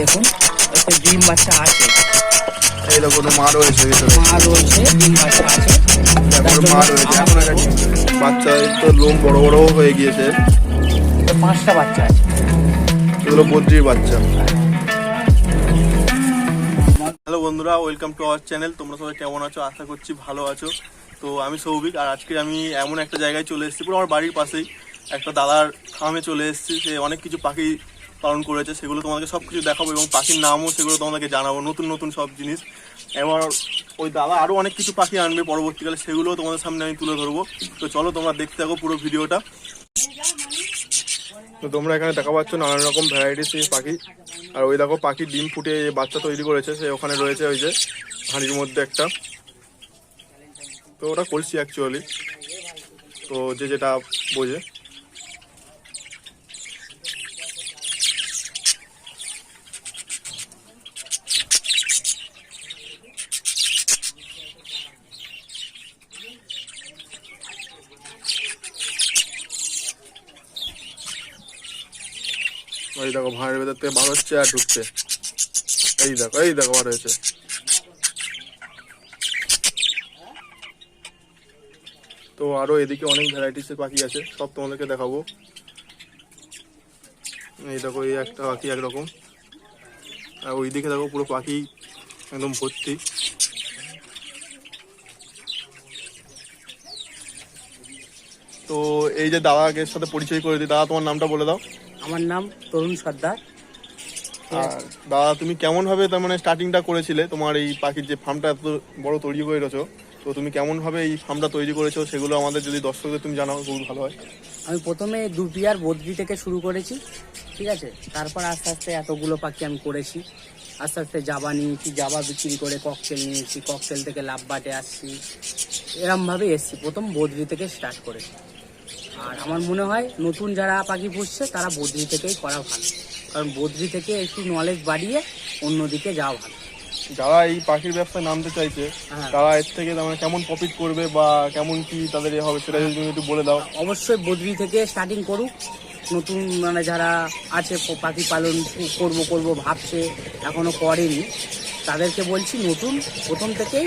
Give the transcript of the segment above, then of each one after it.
দেখুন একটা ডিম বাচ্চা আছে, এই দেখো মা রয়েছে, মা রয়েছে, ডিম বাচ্চা আছে, মা রয়েছে। এখন একটা বাচ্চা তো লোম বড় বড় হয়ে গিয়েছে, 5টা বাচ্চা আছে, এগুলো বদ্রির বাচ্চা। হ্যালো বন্ধুরা, ওয়েলকাম টু আওয়ার চ্যানেল। তোমরা সবাই কেমন আছো? আশা করছি ভালো আছো। তো আমি সৌভিক, আর আজকে আমি এমন একটা জায়গায় চলে এসেছি, পুরো আমার বাড়ির পাশেই একটা দাদার ফার্মে চলে এসেছি। সে অনেক কিছু পাখি পালন করেছে, সেগুলো তোমাদেরকে সব কিছু দেখাবো এবং পাখির নামও সেগুলো তোমাদেরকে জানাবো, নতুন নতুন সব জিনিস। এবার ওই দাদা আরও অনেক কিছু পাখি আনবে পরবর্তীকালে, সেগুলোও তোমাদের সামনে আমি তুলে ধরবো। তো চলো তোমরা দেখতে থাকো পুরো ভিডিওটা। তো তোমরা এখানে দেখা পাচ্ছ নানান রকম ভ্যারাইটিস পাখি। আর ওই দেখো পাখির ডিম ফুটে বাচ্চা তৈরি করেছে, সে ওখানে রয়েছে ওই যে হাঁড়ির মধ্যে একটা। তো ওটা কলসি অ্যাকচুয়ালি, তো যে যেটা বোঝে। এই দেখো ভাঁড়ের ভেতর থেকে বার হচ্ছে আর ঢুকছে। এই দেখো বার হয়েছে। তো আরো এদিকে অনেক ভ্যারাইটিসের পাখি আছে, সব তোমাদেরকে দেখাবো। এই দেখো এই একটা পাখি একরকম, আর ওই দিকে দেখো পুরো পাখি একদম ভর্তি। তো এই যে দাদাকে সাথে পরিচয় করে দিই। দাদা তোমার নামটা বলে দাও। আমার নাম তরুণ সর্দার। আর দাদা তুমি কেমন ভাবে তার মানে স্টার্টিংটা করেছিলে তোমার এই পাখির যে ফার্মটা এত বড় তৈরি করেছো? তো তুমি কেমন ভাবে এই ফার্মটা তৈরি করেছো সেগুলো আমাদের যদি দর্শকদের তুমি জানাও খুব ভালো হয়। আমি প্রথমে দুপিয়ার বদ্রি থেকে শুরু করেছি, ঠিক আছে। তারপর আস্তে আস্তে এতগুলো পাখি আমি করেছি। আস্তে আস্তে জাবা নিয়েছি, জাবা বিক্রি করে ককটেল নিয়েছি, ককটেল থেকে লাভবাটে আসছি, এরমভাবে এসছি। প্রথম বদ্রি থেকে স্টার্ট করেছি। আর আমার মনে হয় নতুন যারা পাখি পুষছে তারা বদ্রি থেকেই করা ভালো, কারণ বদ্রি থেকে একটু নলেজ বাড়িয়ে অন্যদিকে যাওয়া ভালো। যারা এই পাখির ব্যবসায় নামতে চাইছে তারা এর থেকে মানে কেমন প্রফিট করবে বা কেমন কি তাদের এ হবে সেটা যদি তুমি একটু বলে দাও। অবশ্যই বদ্রি থেকে স্টার্টিং করুক। নতুন মানে যারা আছে পাখি পালন করবো ভাবছে, এখনো করেনি, তাদেরকে বলছি নতুন প্রথম থেকেই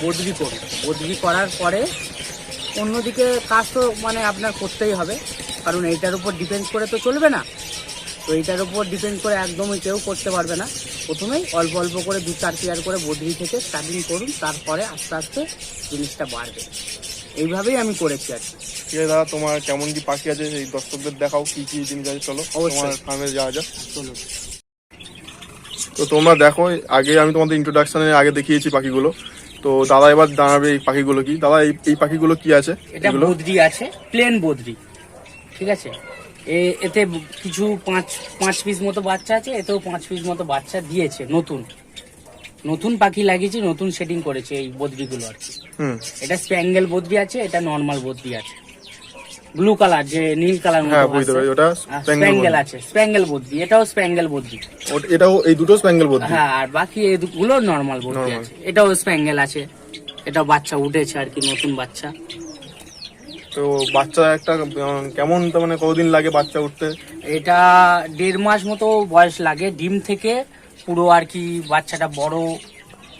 বদ্রি করুন। বদ্রি করার পরে অন্যদিকে কাজ তো মানে আপনার করতেই হবে, কারণ এইটার উপর ডিপেন্ড করে তো চলবে না। তো এইটার উপর ডিপেন্ড করে একদমই কেউ করতে পারবে না। প্রথমেই অল্প অল্প করে 2-4 পেয়ার করে বদ্রি থেকে স্টার্টিং করুন, তারপরে আস্তে আস্তে জিনিসটা বাড়বে। এইভাবেই আমি করেছি আর কি। ঠিক আছে দাদা, তোমার কেমন কি পাখি আছে সেই দর্শকদের দেখাও, কি কি জিনিস আছে। চলো তোমার ফার্মে যাওয়া যাক। চলো। তো তোমরা দেখো, আগে আমি তোমাদের ইন্ট্রোডাকশনের আগে দেখিয়েছি পাখিগুলো। তো দাদা এবার জানাবে এই পাখিগুলো কি। দাদা এই পাখিগুলো কি আছে? এটা বদ্রি আছে, প্লেন বদ্রি, ঠিক আছে। এতে কিছু পাঁচ পিস মতো বাচ্চা আছে, এতেও 5 পিস মতো বাচ্চা দিয়েছে। নতুন পাখি লাগিয়েছি, নতুন সেটিং করেছে এই বদ্রিগুলো আর কি। এটা স্প্যাঙ্গেল বদ্রি আছে, এটা নর্মাল বদ্রি আছে। ব্লু কালার যে নীল কালার স্প্যাঙ্গেল আছে, স্প্যাঙ্গেল বদ্রি। এটাও স্প্যাঙ্গেল বদ্রি, এটাও এই দুটো স্প্যাঙ্গেল বদ্রি। হ্যাঁ, আর বাকি এগুলো নর্মাল বদ্রি আছে। এটাও স্প্যাঙ্গেল আছে, এটাও বাচ্চা উঠেছে আর কি, নতুন বাচ্চা। তো বাচ্চা একটা কেমন মানে কতদিন লাগে বাচ্চা উঠতে? এটা 1.5 মাস মতো বয়স লাগে ডিম থেকে পুরো আর কি বাচ্চাটা বড়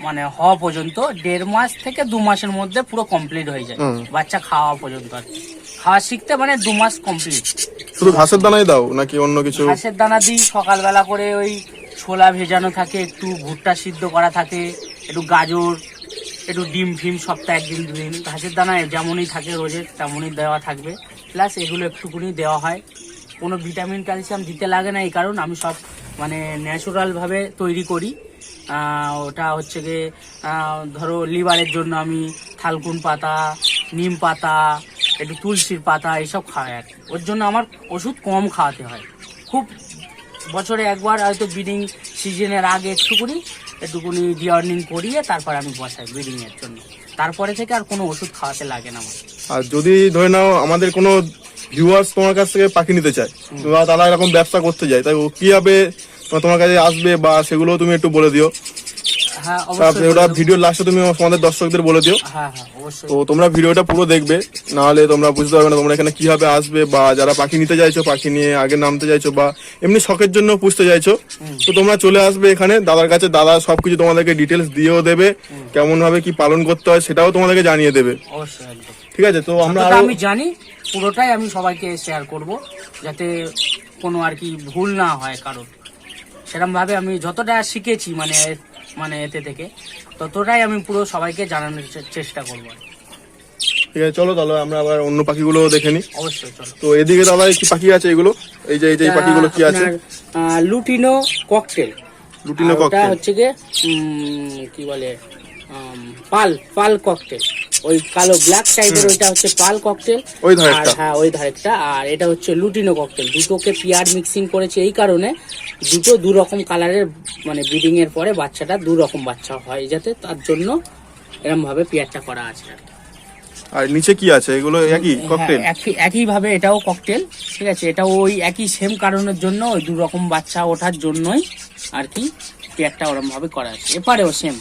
মানে হওয়া পর্যন্ত। 1.5 মাস থেকে 2 মাসের মধ্যে পুরো কমপ্লিট হয়ে যায় বাচ্চা খাওয়া পর্যন্ত আর কি। খাওয়া শিখতে মানে 2 মাস কমপ্লিট। শুধু ঘাসের দানাই দাও নাকি অন্য কিছু? ঘাসের দানা দিই, সকালবেলা করে ওই ছোলা ভেজানো থাকে, একটু ভুট্টা সিদ্ধ করা থাকে, একটু গাজর, একটু ডিম ফিম, সপ্তাহে 1 দিন 2 দিন। ঘাসের দানা যেমনই থাকে রোজের তেমনই দেওয়া থাকবে, প্লাস এগুলো একটুকুনি দেওয়া হয়। কোনো ভিটামিন ক্যালসিয়াম দিতে লাগে না, এই কারণ আমি সব মানে ন্যাচুরালভাবে তৈরি করি। ওটা হচ্ছে গিয়ে ধরো লিভারের জন্য আমি থালকুন পাতা, নিম পাতা, একটু তুলসীর পাতা এসব খাওয়াই আর কি। ওর জন্য আমার ওষুধ কম খাওয়াতে হয়। খুব বছরে একবার হয়তো ব্রিডিং সিজনের আগে একটুকুনি ডিওয়ার্নিং করিয়ে তারপর আমি বসাই ব্রিডিং এর জন্য। তারপরে থেকে আর কোনো ওষুধ খাওয়াতে লাগে না আমার। আর যদি ধরে নাও আমাদের কোনো ভিউয়ার্স তোমার কাছ থেকে পাখি নিতে চায়, তারা এরকম ব্যবসা করতে যায়, তাই ও কিভাবে তোমার কাছে আসবে বা সেগুলো তুমি একটু বলে দিও। হ্যাঁ তা আপনি অবশ্যই ওটা ভিডিও লাস্টে তুমি আমাদের দর্শকদের বলে দিও। হ্যাঁ হ্যাঁ অবশ্যই। তো তোমরা ভিডিওটা পুরো দেখবে, নাহলে তোমরা বুঝতে পারবে না তোমরা এখানে কিভাবে আসবে, বা যারা পাখি নিতে চাইছো, পাখি নিয়ে আগে নামতে চাইছো, বা এমনি শখের জন্য পুষতে চাইছো, তো তোমরা চলে আসবে এখানে দাদার কাছে। দাদা সবকিছু তোমাদেরকে ডিটেলস দিয়েও দেবে, কেমন ভাবে কি পালন করতে হয় সেটাও তোমাদেরকে জানিয়ে দেবে। অবশ্যই একদম। ঠিক আছে, তো আমরা যতটা আরো আমি জানি পুরোটাই আমি সবাইকে শেয়ার করব, যাতে কোনো আর কি ভুল না হয় কারণ সেরকম ভাবে আমি যতটা শিখেছি মানে মানে এতে থেকে ততটাই আমি পুরো সবাইকে জানানোর চেষ্টা করবো। ঠিক আছে, চলো তাহলে আমরা আবার অন্য পাখিগুলো দেখে নিই। অবশ্যই চলো। তো এদিকে দাদা কি পাখি আছে এগুলো? এই যে এই পাখিগুলো কি আছে? Lutino cocktail. লুটিনো ওটা ককটেল হচ্ছে গিয়ে কি বলে পাল পাল ককটেল, ওই কালো ব্ল্যাক টাইপের ওইটা হচ্ছে পাল ককটেল। ওই আর ধারেরটা? হ্যাঁ ওই ধারেরটা। আর এটা হচ্ছে লুটিনো ককটেল। দুটোকে পেয়ার মিক্সিং করেছে এই কারণে দুটো দু রকম কালারের মানে ব্রিডিং এর পরে বাচ্চাটা দু রকম বাচ্চা হয়, যাতে তার জন্য এরকম ভাবে পেয়ারটা করা আছে। আর নিচে কি আছে? এগুলো একই ককটেল? একই ভাবে এটাও ককটেল। ঠিক আছে, এটাও ওই একই সেম কারণের জন্য, ওই দু রকম বাচ্চা ওঠার জন্যই আর কি পেয়ারটা ওরকম ভাবে করা আছে। এপারেও সেম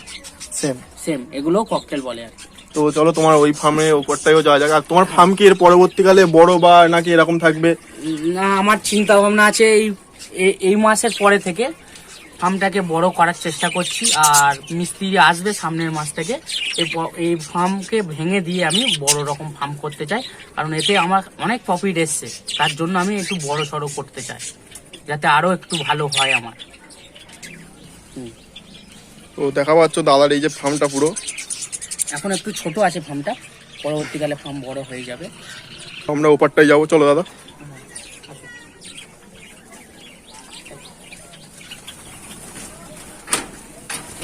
সেম সেম, এগুলোও ককটেল বলে আর কি। তো চলো তোমার ওই ফার্মে উপরটাও যাওয়া যাক। আর তোমার ফার্ম কি এর পরবর্তীকালে বড় বা নাকি এরকম থাকবে? না, আমার চিন্তা ভাবনা আছে এই মাসের পরে থেকে ফার্মটাকে বড় করার চেষ্টা করছি। আর মিস্ত্রি আসবে সামনের মাস থেকে। এই ফার্মকে ভেঙে দিয়ে আমি বড় রকম ফার্ম করতে চাই, কারণ এতে আমার অনেক প্রফিট এসছে। তার জন্য আমি একটু বড় সড়ো করতে চাই, যাতে আরো একটু ভালো হয় আমার। তো দেখা পাচ্ছ দাদার এই যে ফার্মটা পুরো এখন একটু ছোট আছে ফার্মটা, পরবর্তীকালে ফার্ম বড় হয়ে যাবে। আমরা ওপারটায় যাবো, চলো দাদা।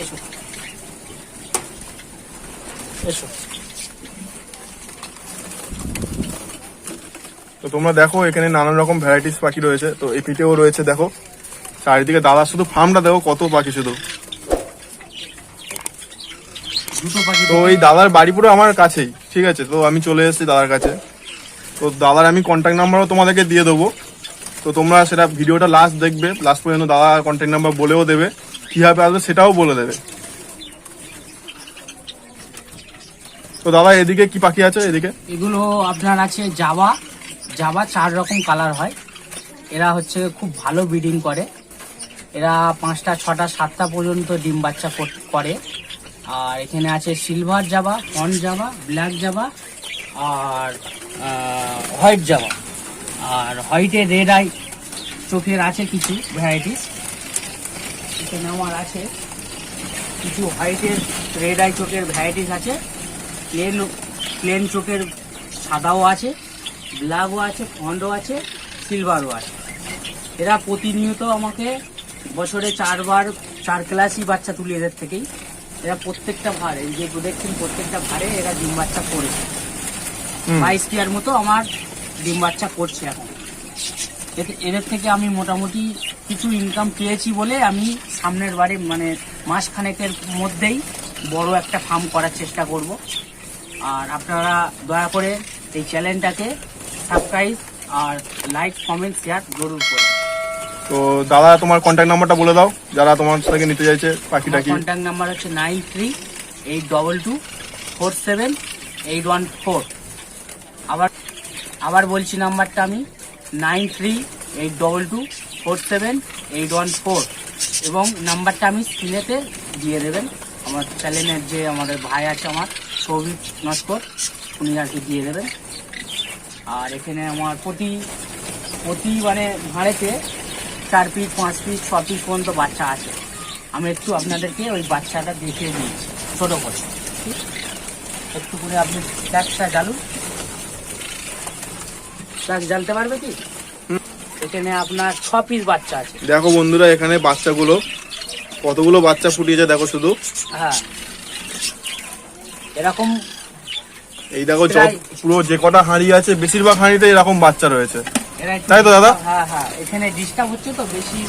এসো এসো। তো তোমরা দেখো এখানে নানান রকম ভ্যারাইটিস পাখি রয়েছে। তো এই পিঠেও রয়েছে, দেখো চারিদিকে দাদার শুধু ফার্মটা দেখো কত পাখি শুধু। দুটো পাখি। তো এই দাদার বাড়ি পুরো আমার কাছেই। ঠিক আছে, তো আমি চলে এসেছি দাদার কাছে। তো দাদার আমি কন্ট্যাক্ট নাম্বারও তোমাদেরকে দিয়ে দেবো। তো তোমরা সেটা ভিডিওটা লাস্ট দেখবে, লাস্ট পর্যন্ত দাদা কন্ট্যাক্ট নাম্বার বলেও দেবে, কিভাবে আসবে সেটাও বলে দেবে। তো দাদা এদিকে কি পাখি আছে? এদিকে এগুলো আপনার আছে জাভা। জাভা 4 রকম কালার হয়। এরা হচ্ছে খুব ভালো ব্রিডিং করে। এরা 5টা 6টা 7টা পর্যন্ত ডিম বাচ্চা করে। আর এখানে আছে silver Jawa, horn Jawa, black Jawa আর হোয়াইট জাভা। আর হোয়াইটের রেড আই চোখের আছে কিছু ভ্যারাইটিস। এখানে আমার আছে কিছু হোয়াইটের রেড আই চোখের ভ্যারাইটিস আছে। প্লেন চোখের সাদাও আছে, ব্ল্যাকও আছে, ফন্ডও আছে, সিলভারও আছে। এরা প্রতিনিয়ত আমাকে বছরে 4 ক্লাসই বাচ্চা তুলি এদের থেকেই। এরা প্রত্যেকটা ভার, এই যে দেখছেন প্রত্যেকটা ভারে এরা ডিম বাচ্চা করেছে। 22 পেয়ার মতো আমার ডিম বাচ্চা করছে এখন। এদের থেকে আমি মোটামুটি কিছু ইনকাম পেয়েছি বলে আমি সামনের বারে মানে মাসখানেকের মধ্যেই বড় একটা ফার্ম করার চেষ্টা করব। আর আপনারা দয়া করে এই চ্যানেলটাকে সাবস্ক্রাইব আর লাইক কমেন্ট শেয়ার জরুর করুন। তো দাদা তোমার কন্ট্যাক্ট নাম্বারটা বলে দাও, যারা তোমার থেকে নিতে চাইছে পাখিটা। কি কন্ট্যাক্ট নাম্বার হচ্ছে 9382247814। আবার বলছি নাম্বারটা আমি 9382247814, এবং নাম্বারটা আমি স্ক্রিনেতে দিয়ে দেবেন। আমার চ্যানেলের যে আমাদের ভাই আছে আমার সৌভিক নস্কর, উনি আর কি দিয়ে দেবেন। আর এখানে আমার প্রতি মানে ভাড়েতে 4 পিস 5 পিস 6 পিস পর্যন্ত বাচ্চা আছে। আমি একটু আপনাদেরকে ওই বাচ্চাটা দেখিয়ে দিয়েছি ছোট করে। ঠিক, একটু করে আপনি ফ্ল্যাশটা জ্বালুন। ফ্ল্যাশ জ্বালতে পারবে কি? এখানে আপনার 6 পিস বাচ্চা আছে। দেখো বন্ধুরা এখানে বাচ্চাগুলো কতগুলো বাচ্চা ফুটিয়েছে দেখো শুধু। হ্যাঁ, এরকম এই দেখো পুরো যে কটা হাঁড়ি আছে বেশিরভাগ হাঁড়িতে এরকম বাচ্চা রয়েছে, তাই তো দাদা? হ্যাঁ হ্যাঁ, এখানে ডিস্টার্ব হচ্ছে তো বেশি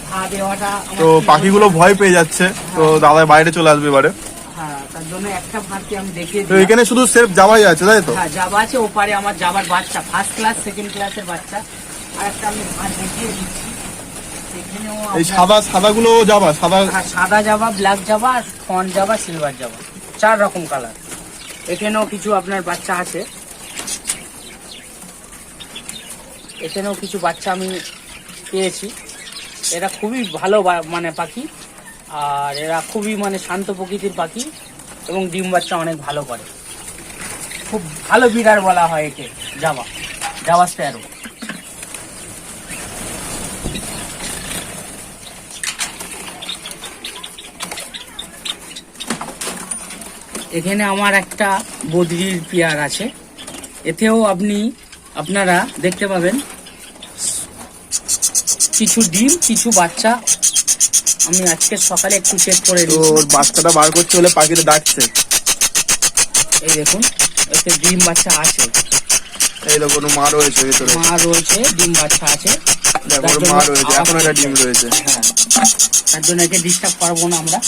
ভাত দেওয়াটা। তো পাখিগুলো ভয় পেয়ে যাচ্ছে, তো দাদা বাইরে চলে আসবে এবারে। হ্যাঁ, তার জন্য একটা ভাতকে আমি দেখিয়ে তো এখানে শুধু সেফ যাওয়াই আছে, তাই তো? হ্যাঁ, যাবা আছে ওপারে আমার যাবার বাচ্চা, 1st ক্লাস 2nd ক্লাসের বাচ্চা। আর একটা আমি ভাত দেখিয়ে দিচ্ছি। এখানেও এই সাদাগুলো জাবা, সাদা জাবা, ব্ল্যাক জাবা, আর ফন জাবা, সিলভার জাবা, 4 রকম কালার। এখানেও কিছু আপনার বাচ্চা আছে, এখানেও কিছু বাচ্চা আমি পেয়েছি। এরা খুবই ভালো মানে পাখি, আর এরা খুবই মানে শান্ত প্রকৃতির পাখি এবং ডিম বাচ্চা অনেক ভালো করে। খুব ভালো বিড়ার বলা হয় একে, জাবা স্প্যারো। এখানে আমার একটা বদ্রির পেয়ার আছে, এতেও আপনারা দেখতে পাবেন কিছু ডিম কিছু বাচ্চা। আমি আজকে সকালে একটু চেক করে ওর বাচ্চাটা বার করতে হলে পাখিটা ডাকছে। এই দেখুন, এতে ডিম বাচ্চা আছে, এই দেখো মা রয়েছে ভিতরে, মা রয়েছে, ডিম বাচ্চা আছে, দেখো মা রয়েছে, এখন একটা ডিম রয়েছে। হ্যাঁ, তার জন্য একে ডিস্টার্ব করবো না, আমরা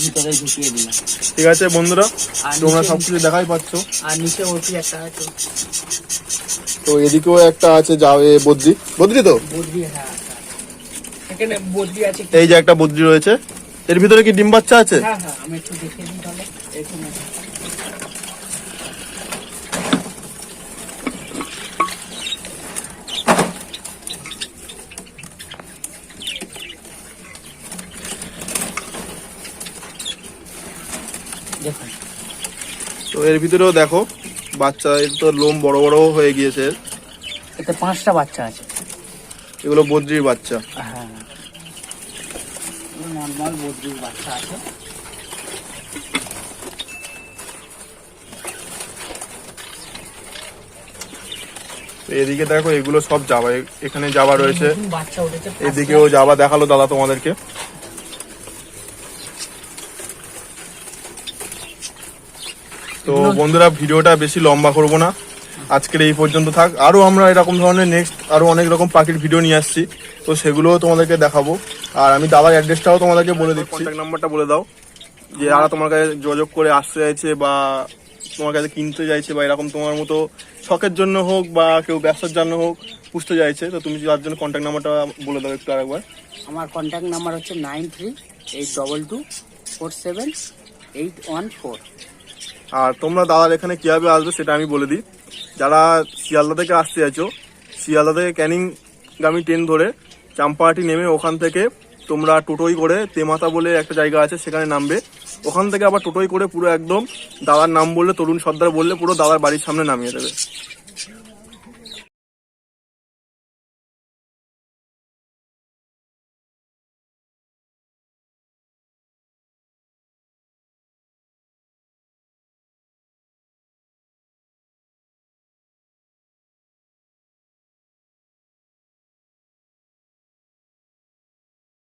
ভিতরে ঢুকিয়ে দিলাম। ঠিক আছে বন্ধুরা, তোমরা সবকিছু দেখাই পাচ্ছ। আর নিচে ওটি একটা আছে, তো এদিকেও একটা আছে, বদ্রি তো বদ্রি। হ্যাঁ, এখানে বদ্রি আছে। এই যে একটা বদ্রি রয়েছে, এর ভিতরে কি ডিম বাচ্চা আছে? হ্যাঁ, আমি একটু দেখে দিই তাহলে। এখানে দেখুন, তো এর ভিতরেও দেখো বাচ্চা, এর তো লোম বড় বড় হয়ে গিয়েছে। এতে 5টা বাচ্চা আছে। এগুলো বদ্রির বাচ্চা। হ্যাঁ, নর্মাল বদ্রির বাচ্চা আছে। এদিকে দেখো এগুলো সব জাবা, এখানে জাবা রয়েছে, বাচ্চা উঠেছে। এদিকেও জাবা দেখালো দাদা তোমাদেরকে। তো বন্ধুরা, ভিডিওটা বেশি লম্বা করব না, আজকের এই পর্যন্ত থাক। আরো আমরা এরকম ধরনের নেক্সট আরো অনেক রকম পাখির ভিডিও নিয়ে আসছি, তো সেগুলোও তোমাদেরকে দেখাবো। আর আমি দাদার অ্যাড্রেসটাও তোমাদেরকে বলে দিচ্ছি, কন্ট্যাক্ট নাম্বারটা বলে দাও, যে যারা তোমার কাছে যোগাযোগ করে আসতে চাইছে বা তোমার কাছে কিনতে চাইছে, বা এরকম তোমার মতো শখের জন্য হোক বা কেউ ব্যবসার জন্য হোক পুষতে চাইছে, তো তুমি তার জন্য কন্ট্যাক্ট নাম্বারটা বলে দাও একটু আরেকবার। আমার কন্ট্যাক্ট নাম্বার হচ্ছে 9382247814। আর তোমরা দাদার এখানে কিভাবে আসবে সেটা আমি বলে দিই। যারা শিয়ালদা থেকে আসতে চাইছো, শিয়ালদা থেকে ক্যানিংগামী ট্রেন ধরে চাম্পাহাটি নেমে ওখান থেকে তোমরা টোটোই করে তেমাতা বলে একটা জায়গা আছে সেখানে নামবে। ওখান থেকে আবার টোটোই করে পুরো একদম দাদার নাম বললে, তরুণ সর্দার বললে পুরো দাদার বাড়ির সামনে নামিয়ে দেবে।